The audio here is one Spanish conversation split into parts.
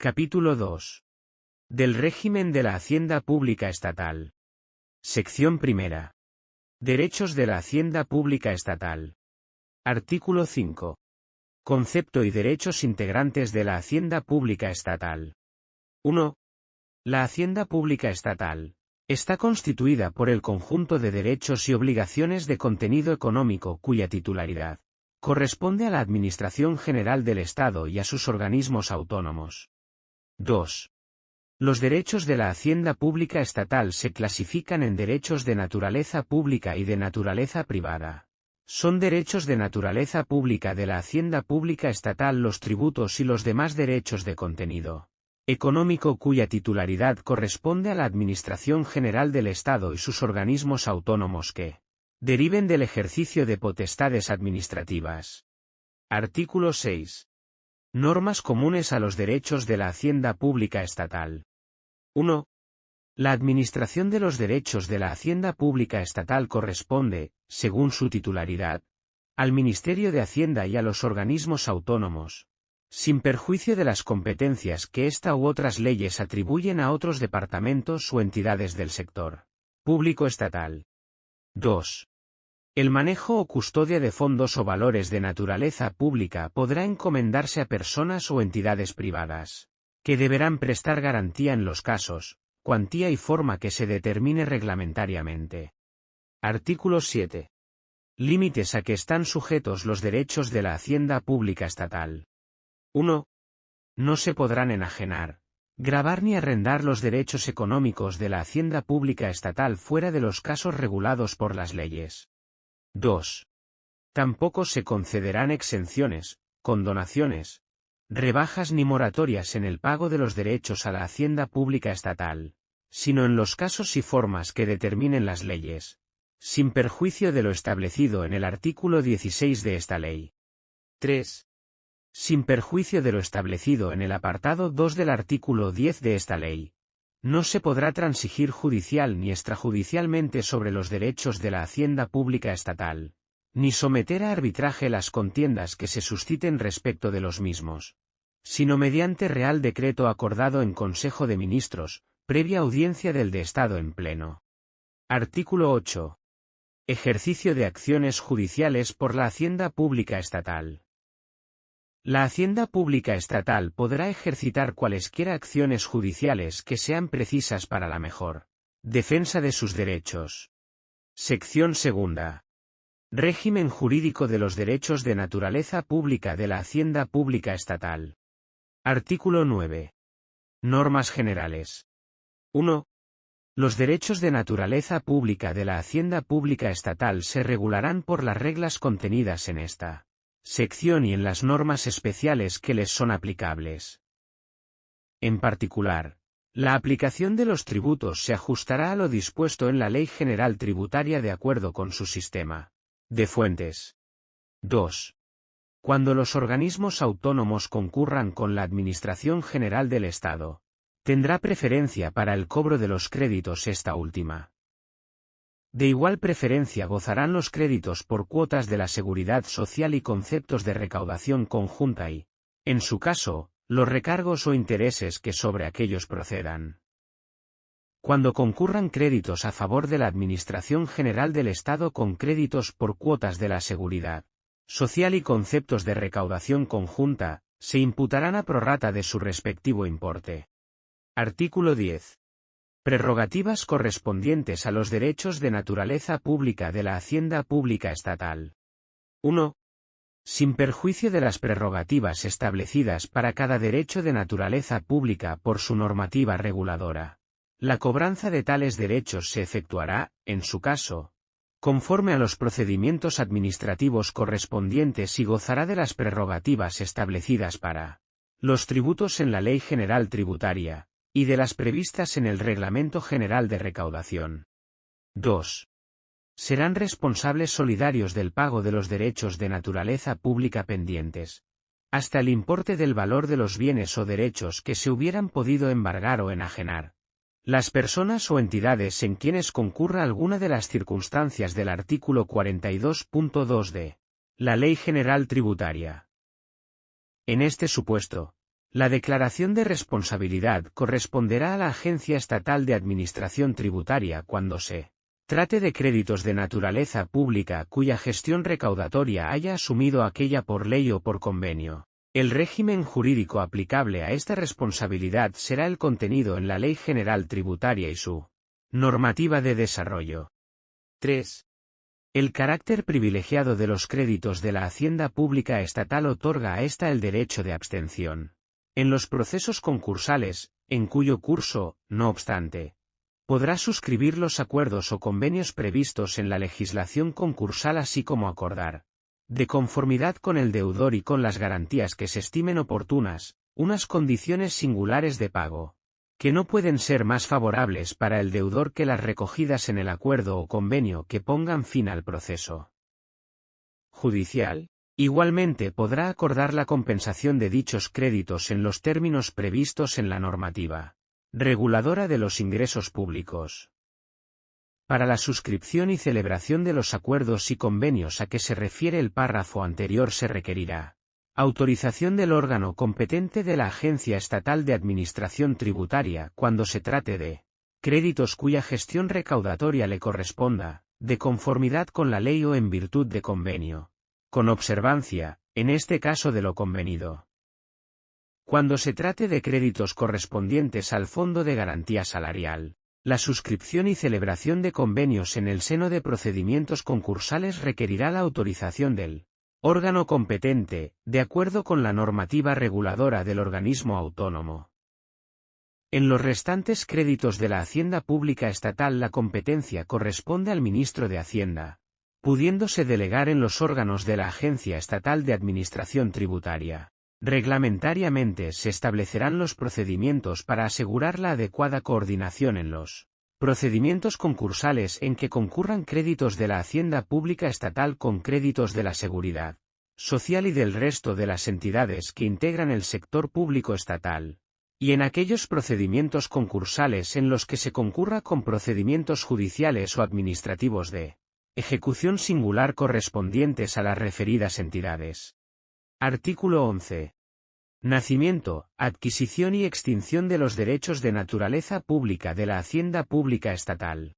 Capítulo 2. Del régimen de la Hacienda Pública Estatal. Sección primera. Derechos de la Hacienda Pública Estatal. Artículo 5. Concepto y derechos integrantes de la Hacienda Pública Estatal. 1. La Hacienda Pública Estatal está constituida por el conjunto de derechos y obligaciones de contenido económico cuya titularidad corresponde a la Administración General del Estado y a sus organismos autónomos. 2. Los derechos de la Hacienda Pública Estatal se clasifican en derechos de naturaleza pública y de naturaleza privada. Son derechos de naturaleza pública de la Hacienda Pública Estatal los tributos y los demás derechos de contenido económico cuya titularidad corresponde a la Administración General del Estado y sus organismos autónomos que deriven del ejercicio de potestades administrativas. Artículo 6. Normas comunes a los derechos de la Hacienda Pública Estatal. 1. La administración de los derechos de la Hacienda Pública Estatal corresponde, según su titularidad, al Ministerio de Hacienda y a los organismos autónomos, sin perjuicio de las competencias que esta u otras leyes atribuyen a otros departamentos o entidades del sector público estatal. 2. El manejo o custodia de fondos o valores de naturaleza pública podrá encomendarse a personas o entidades privadas, que deberán prestar garantía en los casos, cuantía y forma que se determine reglamentariamente. Artículo 7. Límites a que están sujetos los derechos de la Hacienda Pública Estatal. 1. No se podrán enajenar, gravar ni arrendar los derechos económicos de la Hacienda Pública Estatal fuera de los casos regulados por las leyes. 2. Tampoco se concederán exenciones, condonaciones, rebajas ni moratorias en el pago de los derechos a la Hacienda Pública Estatal, sino en los casos y formas que determinen las leyes, sin perjuicio de lo establecido en el artículo 16 de esta ley. 3. Sin perjuicio de lo establecido en el apartado 2 del artículo 10 de esta ley, no se podrá transigir judicial ni extrajudicialmente sobre los derechos de la Hacienda Pública Estatal, ni someter a arbitraje las contiendas que se susciten respecto de los mismos, sino mediante real decreto acordado en Consejo de Ministros, previa audiencia del de Estado en pleno. Artículo 8. Ejercicio de acciones judiciales por la Hacienda Pública Estatal. La Hacienda Pública Estatal podrá ejercitar cualesquiera acciones judiciales que sean precisas para la mejor defensa de sus derechos. Sección segunda. Régimen jurídico de los derechos de naturaleza pública de la Hacienda Pública Estatal. Artículo 9. Normas generales. 1. Los derechos de naturaleza pública de la Hacienda Pública Estatal se regularán por las reglas contenidas en esta sección y en las normas especiales que les son aplicables. En particular, la aplicación de los tributos se ajustará a lo dispuesto en la Ley General Tributaria de acuerdo con su sistema de fuentes. 2. Cuando los organismos autónomos concurran con la Administración General del Estado, tendrá preferencia para el cobro de los créditos esta última. De igual preferencia gozarán los créditos por cuotas de la Seguridad Social y conceptos de recaudación conjunta y, en su caso, los recargos o intereses que sobre aquellos procedan. Cuando concurran créditos a favor de la Administración General del Estado con créditos por cuotas de la Seguridad Social y conceptos de recaudación conjunta, se imputarán a prorrata de su respectivo importe. Artículo 10. Prerrogativas correspondientes a los derechos de naturaleza pública de la Hacienda Pública Estatal. 1. Sin perjuicio de las prerrogativas establecidas para cada derecho de naturaleza pública por su normativa reguladora, la cobranza de tales derechos se efectuará, en su caso, conforme a los procedimientos administrativos correspondientes y gozará de las prerrogativas establecidas para los tributos en la Ley General Tributaria, y de las previstas en el Reglamento General de Recaudación. 2. Serán responsables solidarios del pago de los derechos de naturaleza pública pendientes, hasta el importe del valor de los bienes o derechos que se hubieran podido embargar o enajenar, las personas o entidades en quienes concurra alguna de las circunstancias del artículo 42.2 de la Ley General Tributaria. En este supuesto, La declaración de responsabilidad corresponderá a la Agencia Estatal de Administración Tributaria cuando se trate de créditos de naturaleza pública cuya gestión recaudatoria haya asumido aquella por ley o por convenio. El régimen jurídico aplicable a esta responsabilidad será el contenido en la Ley General Tributaria y su normativa de desarrollo. 3. El carácter privilegiado de los créditos de la Hacienda Pública Estatal otorga a ésta el derecho de abstención en los procesos concursales, en cuyo curso, no obstante, podrá suscribir los acuerdos o convenios previstos en la legislación concursal así como acordar, de conformidad con el deudor y con las garantías que se estimen oportunas, unas condiciones singulares de pago, que no pueden ser más favorables para el deudor que las recogidas en el acuerdo o convenio que pongan fin al proceso judicial. Igualmente podrá acordar la compensación de dichos créditos en los términos previstos en la normativa reguladora de los ingresos públicos. Para la suscripción y celebración de los acuerdos y convenios a que se refiere el párrafo anterior se requerirá autorización del órgano competente de la Agencia Estatal de Administración Tributaria cuando se trate de créditos cuya gestión recaudatoria le corresponda, de conformidad con la ley o en virtud de convenio, con observancia, en este caso de lo convenido. Cuando se trate de créditos correspondientes al Fondo de Garantía Salarial, la suscripción y celebración de convenios en el seno de procedimientos concursales requerirá la autorización del órgano competente, de acuerdo con la normativa reguladora del organismo autónomo. En los restantes créditos de la Hacienda Pública Estatal la competencia corresponde al ministro de Hacienda, pudiéndose delegar en los órganos de la Agencia Estatal de Administración Tributaria. Reglamentariamente se establecerán los procedimientos para asegurar la adecuada coordinación en los procedimientos concursales en que concurran créditos de la Hacienda Pública Estatal con créditos de la Seguridad Social y del resto de las entidades que integran el sector público estatal, y en aquellos procedimientos concursales en los que se concurra con procedimientos judiciales o administrativos de ejecución singular correspondientes a las referidas entidades. Artículo 11. Nacimiento, adquisición y extinción de los derechos de naturaleza pública de la Hacienda Pública Estatal.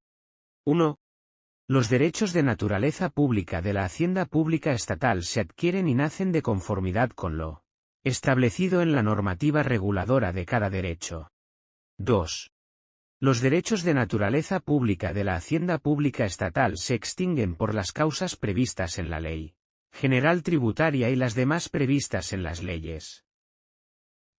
1. Los derechos de naturaleza pública de la Hacienda Pública Estatal se adquieren y nacen de conformidad con lo establecido en la normativa reguladora de cada derecho. 2. Los derechos de naturaleza pública de la Hacienda Pública Estatal se extinguen por las causas previstas en la Ley General Tributaria y las demás previstas en las leyes.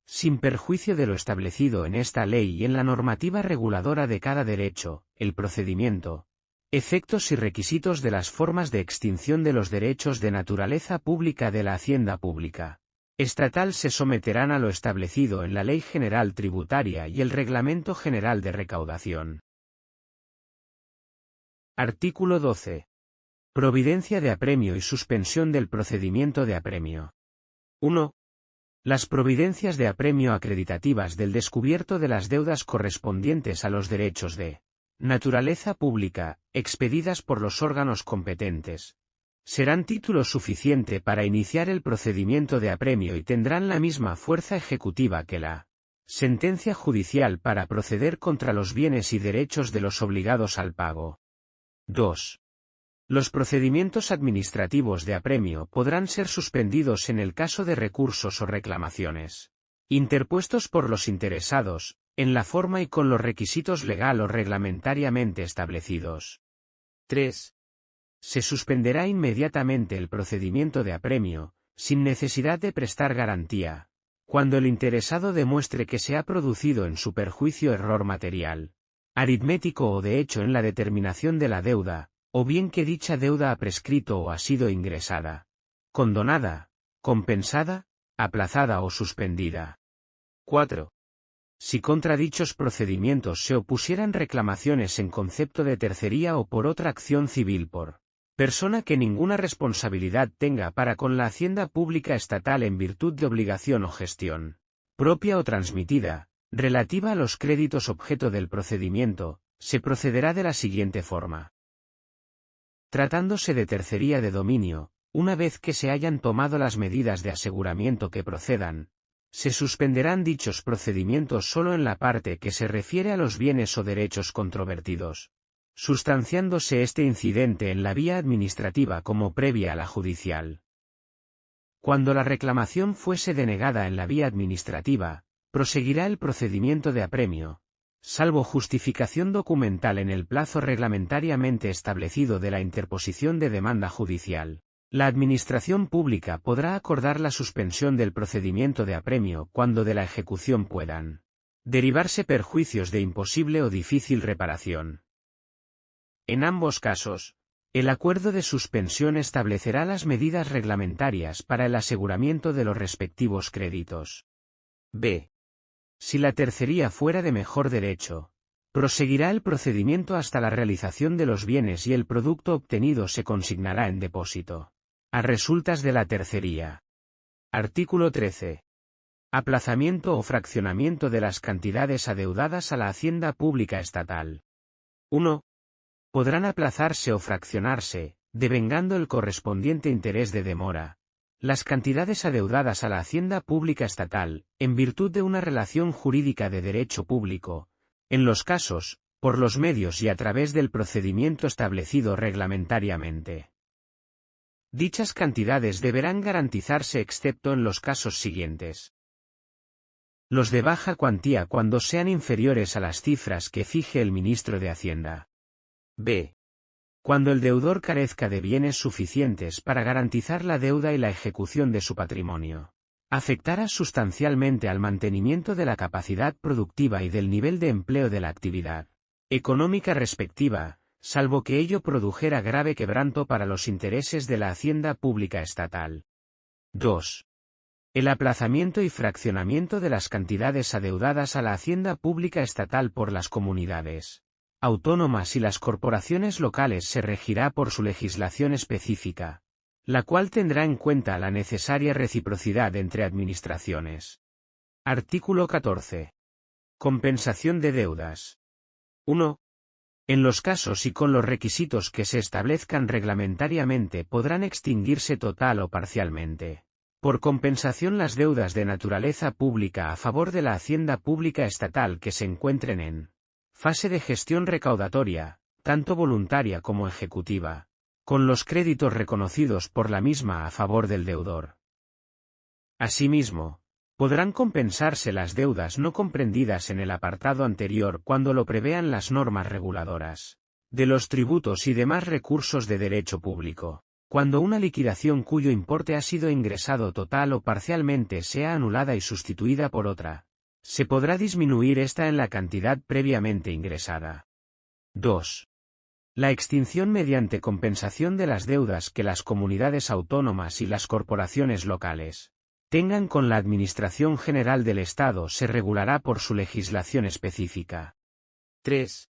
Sin perjuicio de lo establecido en esta ley y en la normativa reguladora de cada derecho, el procedimiento, efectos y requisitos de las formas de extinción de los derechos de naturaleza pública de la Hacienda Pública Estatal se someterán a lo establecido en la Ley General Tributaria y el Reglamento General de Recaudación. Artículo 12. Providencia de apremio y suspensión del procedimiento de apremio. 1. Las providencias de apremio acreditativas del descubierto de las deudas correspondientes a los derechos de naturaleza pública, expedidas por los órganos competentes, serán título suficiente para iniciar el procedimiento de apremio y tendrán la misma fuerza ejecutiva que la sentencia judicial para proceder contra los bienes y derechos de los obligados al pago. 2. Los procedimientos administrativos de apremio podrán ser suspendidos en el caso de recursos o reclamaciones interpuestos por los interesados, en la forma y con los requisitos legal o reglamentariamente establecidos. 3. Se suspenderá inmediatamente el procedimiento de apremio, sin necesidad de prestar garantía, cuando el interesado demuestre que se ha producido en su perjuicio error material, aritmético o de hecho en la determinación de la deuda, o bien que dicha deuda ha prescrito o ha sido ingresada, condonada, compensada, aplazada o suspendida. 4. Si contra dichos procedimientos se opusieran reclamaciones en concepto de tercería o por otra acción civil por persona que ninguna responsabilidad tenga para con la Hacienda Pública Estatal en virtud de obligación o gestión, propia o transmitida, relativa a los créditos objeto del procedimiento, se procederá de la siguiente forma. Tratándose de tercería de dominio, una vez que se hayan tomado las medidas de aseguramiento que procedan, Se suspenderán dichos procedimientos solo en la parte que se refiere a los bienes o derechos controvertidos, sustanciándose este incidente en la vía administrativa como previa a la judicial. Cuando la reclamación fuese denegada en la vía administrativa, proseguirá el procedimiento de apremio, salvo justificación documental en el plazo reglamentariamente establecido de la interposición de demanda judicial. La Administración Pública podrá acordar la suspensión del procedimiento de apremio cuando de la ejecución puedan derivarse perjuicios de imposible o difícil reparación. En ambos casos, el acuerdo de suspensión establecerá las medidas reglamentarias para el aseguramiento de los respectivos créditos. B. Si la tercería fuera de mejor derecho, proseguirá el procedimiento hasta la realización de los bienes y el producto obtenido se consignará en depósito a resultas de la tercería. Artículo 13. Aplazamiento o fraccionamiento de las cantidades adeudadas a la Hacienda Pública Estatal. 1. Podrán aplazarse o fraccionarse, devengando el correspondiente interés de demora, las cantidades adeudadas a la Hacienda Pública Estatal, en virtud de una relación jurídica de derecho público, en los casos, por los medios y a través del procedimiento establecido reglamentariamente. Dichas cantidades deberán garantizarse excepto en los casos siguientes. Los de baja cuantía cuando sean inferiores a las cifras que fije el ministro de Hacienda. B. Cuando el deudor carezca de bienes suficientes para garantizar la deuda y la ejecución de su patrimonio, afectará sustancialmente al mantenimiento de la capacidad productiva y del nivel de empleo de la actividad económica respectiva, salvo que ello produjera grave quebranto para los intereses de la Hacienda Pública Estatal. 2. El aplazamiento y fraccionamiento de las cantidades adeudadas a la Hacienda Pública Estatal por las comunidades autónomas y las corporaciones locales se regirá por su legislación específica, la cual tendrá en cuenta la necesaria reciprocidad entre administraciones. Artículo 14. Compensación de deudas. 1. En los casos y con los requisitos que se establezcan reglamentariamente podrán extinguirse total o parcialmente, por compensación, las deudas de naturaleza pública a favor de la Hacienda Pública Estatal que se encuentren en fase de gestión recaudatoria, tanto voluntaria como ejecutiva, con los créditos reconocidos por la misma a favor del deudor. Asimismo, podrán compensarse las deudas no comprendidas en el apartado anterior cuando lo prevean las normas reguladoras de los tributos y demás recursos de derecho público, cuando una liquidación cuyo importe ha sido ingresado total o parcialmente sea anulada y sustituida por otra, se podrá disminuir esta en la cantidad previamente ingresada. 2. La extinción mediante compensación de las deudas que las comunidades autónomas y las corporaciones locales tengan con la Administración General del Estado se regulará por su legislación específica. 3.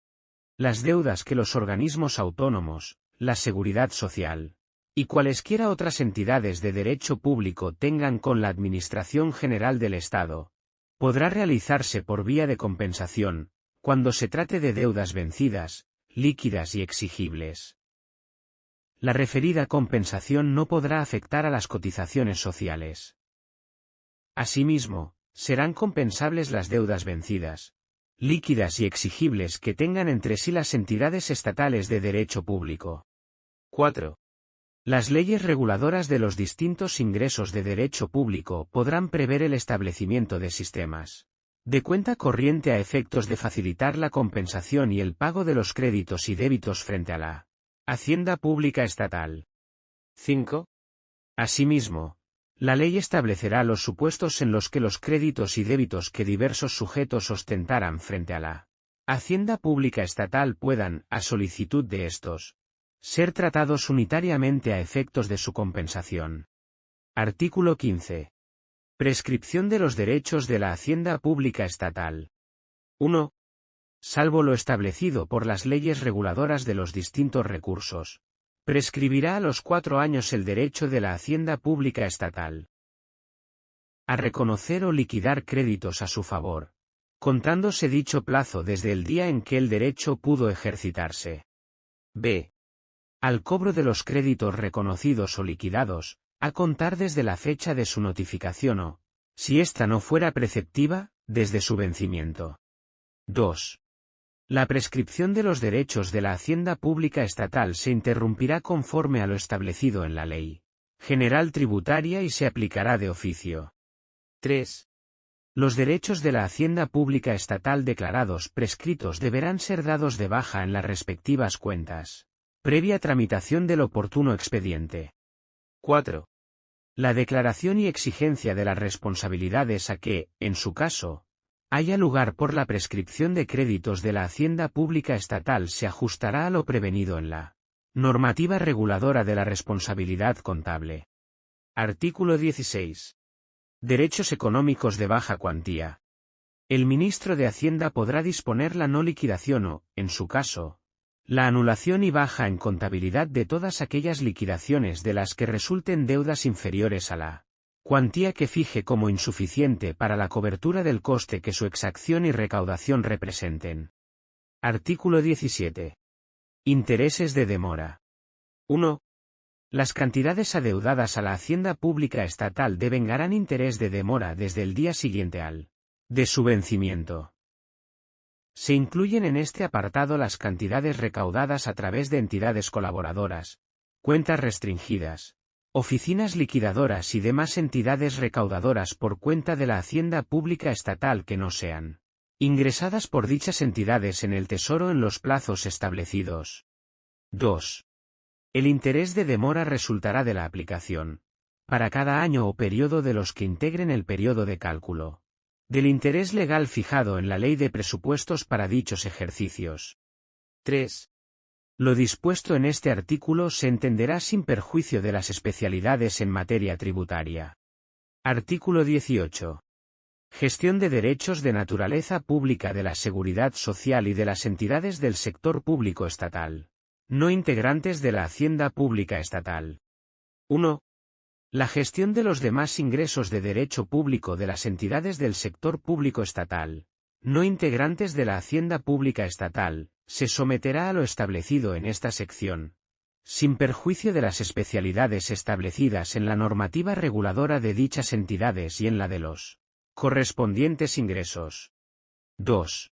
Las deudas que los organismos autónomos, la Seguridad Social y cualesquiera otras entidades de derecho público tengan con la Administración General del Estado, podrá realizarse por vía de compensación, cuando se trate de deudas vencidas, líquidas y exigibles. La referida compensación no podrá afectar a las cotizaciones sociales. Asimismo, serán compensables las deudas vencidas, líquidas y exigibles que tengan entre sí las entidades estatales de derecho público. 4. Las leyes reguladoras de los distintos ingresos de derecho público podrán prever el establecimiento de sistemas de cuenta corriente a efectos de facilitar la compensación y el pago de los créditos y débitos frente a la Hacienda Pública Estatal. 5. Asimismo, la ley establecerá los supuestos en los que los créditos y débitos que diversos sujetos ostentaran frente a la Hacienda Pública Estatal puedan, a solicitud de estos, ser tratados unitariamente a efectos de su compensación. Artículo 15. Prescripción de los derechos de la Hacienda Pública Estatal. 1. Salvo lo establecido por las leyes reguladoras de los distintos recursos, prescribirá a los 4 años el derecho de la Hacienda Pública Estatal a reconocer o liquidar créditos a su favor, contándose dicho plazo desde el día en que el derecho pudo ejercitarse. B. Al cobro de los créditos reconocidos o liquidados, a contar desde la fecha de su notificación o, si ésta no fuera preceptiva, desde su vencimiento. 2. La prescripción de los derechos de la hacienda pública estatal se interrumpirá conforme a lo establecido en la Ley General Tributaria y se aplicará de oficio. 3. Los derechos de la hacienda pública estatal declarados prescritos deberán ser dados de baja en las respectivas cuentas, previa tramitación del oportuno expediente. 4. La declaración y exigencia de las responsabilidades a que, en su caso, haya lugar por la prescripción de créditos de la hacienda pública estatal se ajustará a lo prevenido en la normativa reguladora de la responsabilidad contable. Artículo 16. Derechos económicos de baja cuantía. El ministro de Hacienda podrá disponer la no liquidación o, en su caso, la anulación y baja en contabilidad de todas aquellas liquidaciones de las que resulten deudas inferiores a la cuantía que fije como insuficiente para la cobertura del coste que su exacción y recaudación representen. Artículo 17. Intereses de demora. 1. Las cantidades adeudadas a la hacienda pública estatal devengarán interés de demora desde el día siguiente al de su vencimiento. Se incluyen en este apartado las cantidades recaudadas a través de entidades colaboradoras, cuentas restringidas, oficinas liquidadoras y demás entidades recaudadoras por cuenta de la hacienda pública estatal que no sean ingresadas por dichas entidades en el Tesoro en los plazos establecidos. 2. El interés de demora resultará de la aplicación, para cada año o periodo de los que integren el periodo de cálculo, del interés legal fijado en la Ley de Presupuestos para dichos ejercicios. 3. Lo dispuesto en este artículo se entenderá sin perjuicio de las especialidades en materia tributaria. Artículo 18. Gestión de derechos de naturaleza pública de la Seguridad Social y de las entidades del sector público estatal, no integrantes de la hacienda pública estatal. 1. La gestión de los demás ingresos de derecho público de las entidades del sector público estatal, no integrantes de la hacienda pública estatal, se someterá a lo establecido en esta sección, sin perjuicio de las especialidades establecidas en la normativa reguladora de dichas entidades y en la de los correspondientes ingresos. 2.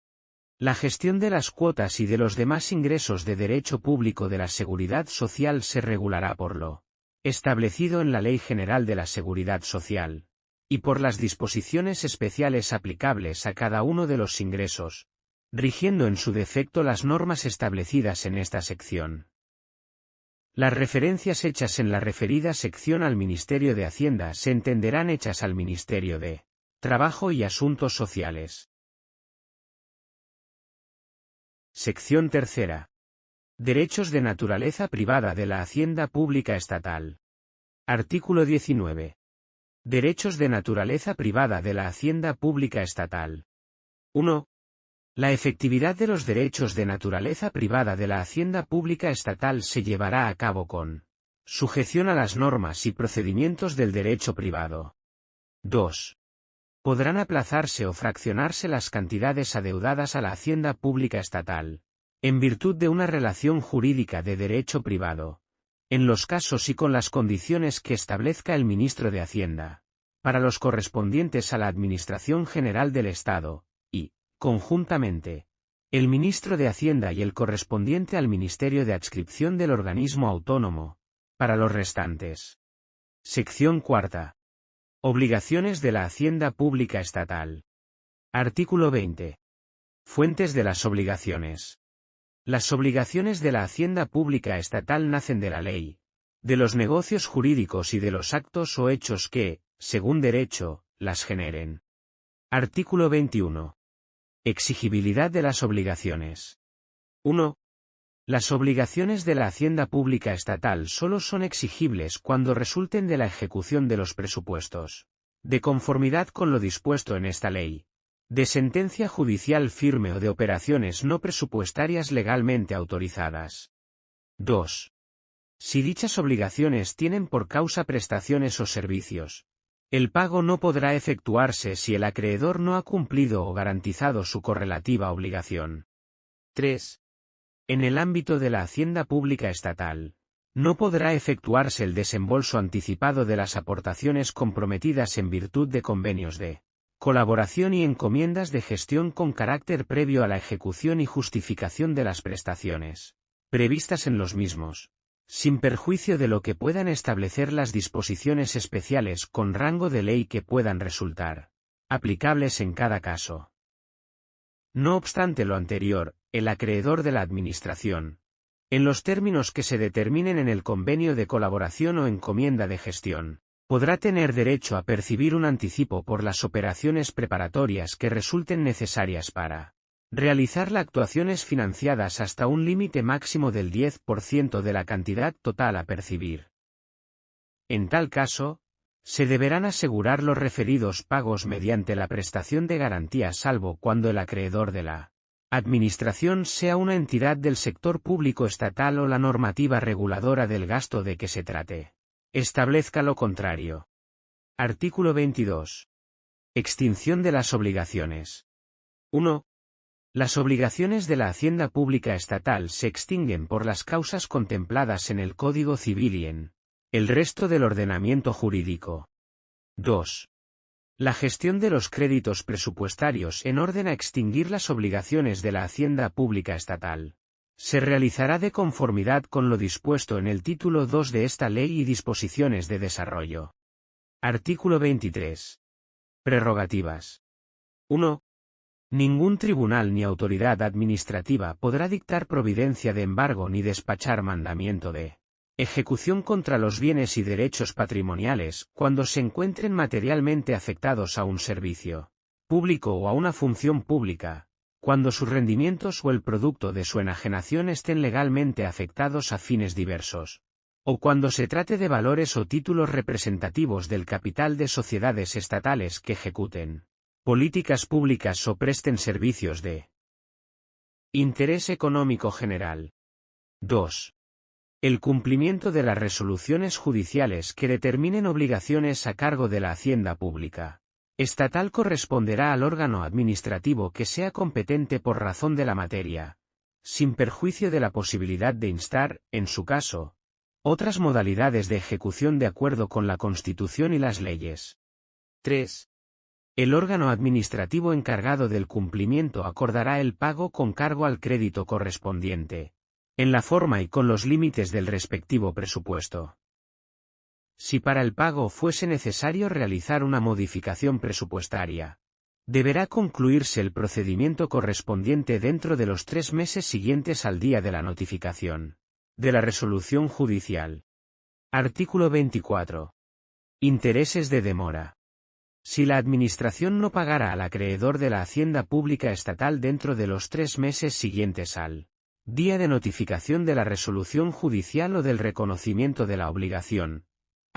La gestión de las cuotas y de los demás ingresos de derecho público de la Seguridad Social se regulará por lo establecido en la Ley General de la Seguridad Social, y por las disposiciones especiales aplicables a cada uno de los ingresos, rigiendo en su defecto las normas establecidas en esta sección. Las referencias hechas en la referida sección al Ministerio de Hacienda se entenderán hechas al Ministerio de Trabajo y Asuntos Sociales. Sección tercera. Derechos de naturaleza privada de la hacienda pública estatal. Artículo 19. Derechos de naturaleza privada de la hacienda pública estatal. 1. La efectividad de los derechos de naturaleza privada de la hacienda pública estatal se llevará a cabo con sujeción a las normas y procedimientos del derecho privado. 2. Podrán aplazarse o fraccionarse las cantidades adeudadas a la hacienda pública estatal, en virtud de una relación jurídica de derecho privado, en los casos y con las condiciones que establezca el ministro de Hacienda, para los correspondientes a la Administración General del Estado, y, conjuntamente, el ministro de Hacienda y el correspondiente al Ministerio de Adscripción del organismo autónomo, para los restantes. Sección cuarta. Obligaciones de la hacienda pública estatal. Artículo 20. Fuentes de las obligaciones. Las obligaciones de la hacienda pública estatal nacen de la ley, de los negocios jurídicos y de los actos o hechos que, según derecho, las generen. Artículo 21. Exigibilidad de las obligaciones. 1. Las obligaciones de la hacienda pública estatal solo son exigibles cuando resulten de la ejecución de los presupuestos, de conformidad con lo dispuesto en esta ley, de sentencia judicial firme o de operaciones no presupuestarias legalmente autorizadas. 2. Si dichas obligaciones tienen por causa prestaciones o servicios, el pago no podrá efectuarse si el acreedor no ha cumplido o garantizado su correlativa obligación. 3. En el ámbito de la hacienda pública estatal, No podrá efectuarse el desembolso anticipado de las aportaciones comprometidas en virtud de convenios de colaboración y encomiendas de gestión con carácter previo a la ejecución y justificación de las prestaciones previstas en los mismos, sin perjuicio de lo que puedan establecer las disposiciones especiales con rango de ley que puedan resultar aplicables en cada caso. No obstante lo anterior, el acreedor de la Administración, en los términos que se determinen en el convenio de colaboración o encomienda de gestión, podrá tener derecho a percibir un anticipo por las operaciones preparatorias que resulten necesarias para realizar las actuaciones financiadas hasta un límite máximo del 10% de la cantidad total a percibir. En tal caso, se deberán asegurar los referidos pagos mediante la prestación de garantía salvo cuando el acreedor de la Administración sea una entidad del sector público estatal o la normativa reguladora del gasto de que se trate establezca lo contrario. Artículo 22. Extinción de las obligaciones. 1. Las obligaciones de la Hacienda Pública Estatal se extinguen por las causas contempladas en el Código Civil y en el resto del ordenamiento jurídico. 2. La gestión de los créditos presupuestarios en orden a extinguir las obligaciones de la Hacienda Pública Estatal se realizará de conformidad con lo dispuesto en el título 2 de esta ley y disposiciones de desarrollo. Artículo 23. Prerrogativas. 1. Ningún tribunal ni autoridad administrativa podrá dictar providencia de embargo ni despachar mandamiento de ejecución contra los bienes y derechos patrimoniales cuando se encuentren materialmente afectados a un servicio público o a una función pública, cuando sus rendimientos o el producto de su enajenación estén legalmente afectados a fines diversos, o cuando se trate de valores o títulos representativos del capital de sociedades estatales que ejecuten políticas públicas o presten servicios de interés económico general. 2. El cumplimiento de las resoluciones judiciales que determinen obligaciones a cargo de la Hacienda Pública Estatal corresponderá al órgano administrativo que sea competente por razón de la materia, sin perjuicio de la posibilidad de instar, en su caso, otras modalidades de ejecución de acuerdo con la Constitución y las leyes. 3. El órgano administrativo encargado del cumplimiento acordará el pago con cargo al crédito correspondiente, en la forma y con los límites del respectivo presupuesto. Si para el pago fuese necesario realizar una modificación presupuestaria, deberá concluirse el procedimiento correspondiente dentro de los 3 meses siguientes al día de la notificación de la resolución judicial. Artículo 24. Intereses de demora. Si la Administración no pagara al acreedor de la Hacienda Pública Estatal dentro de los 3 meses siguientes al día de notificación de la resolución judicial o del reconocimiento de la obligación,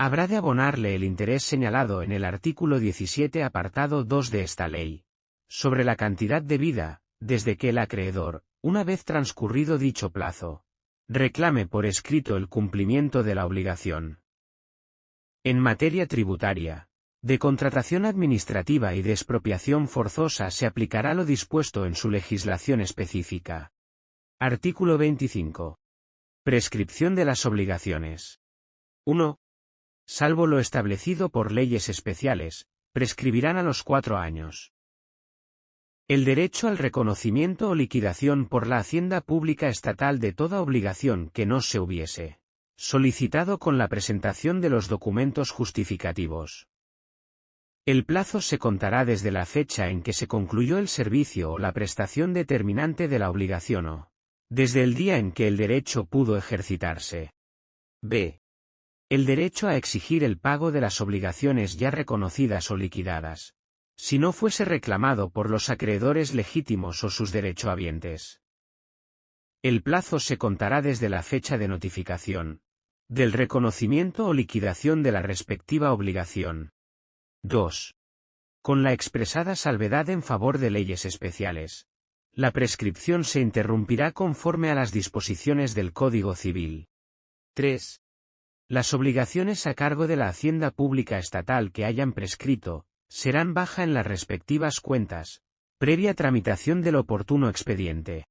habrá de abonarle el interés señalado en el artículo 17 apartado 2 de esta ley, sobre la cantidad debida, desde que el acreedor, una vez transcurrido dicho plazo, reclame por escrito el cumplimiento de la obligación. En materia tributaria, de contratación administrativa y de expropiación forzosa se aplicará lo dispuesto en su legislación específica. Artículo 25. Prescripción de las obligaciones. 1. Salvo lo establecido por leyes especiales, prescribirán a los 4 años. El derecho al reconocimiento o liquidación por la Hacienda Pública Estatal de toda obligación que no se hubiese solicitado con la presentación de los documentos justificativos. El plazo se contará desde la fecha en que se concluyó el servicio o la prestación determinante de la obligación o desde el día en que el derecho pudo ejercitarse. B. El derecho a exigir el pago de las obligaciones ya reconocidas o liquidadas, si no fuese reclamado por los acreedores legítimos o sus derechohabientes. El plazo se contará desde la fecha de notificación del reconocimiento o liquidación de la respectiva obligación. 2. Con la expresada salvedad en favor de leyes especiales, la prescripción se interrumpirá conforme a las disposiciones del Código Civil. 3. Las obligaciones a cargo de la Hacienda Pública Estatal que hayan prescrito, serán baja en las respectivas cuentas, previa tramitación del oportuno expediente.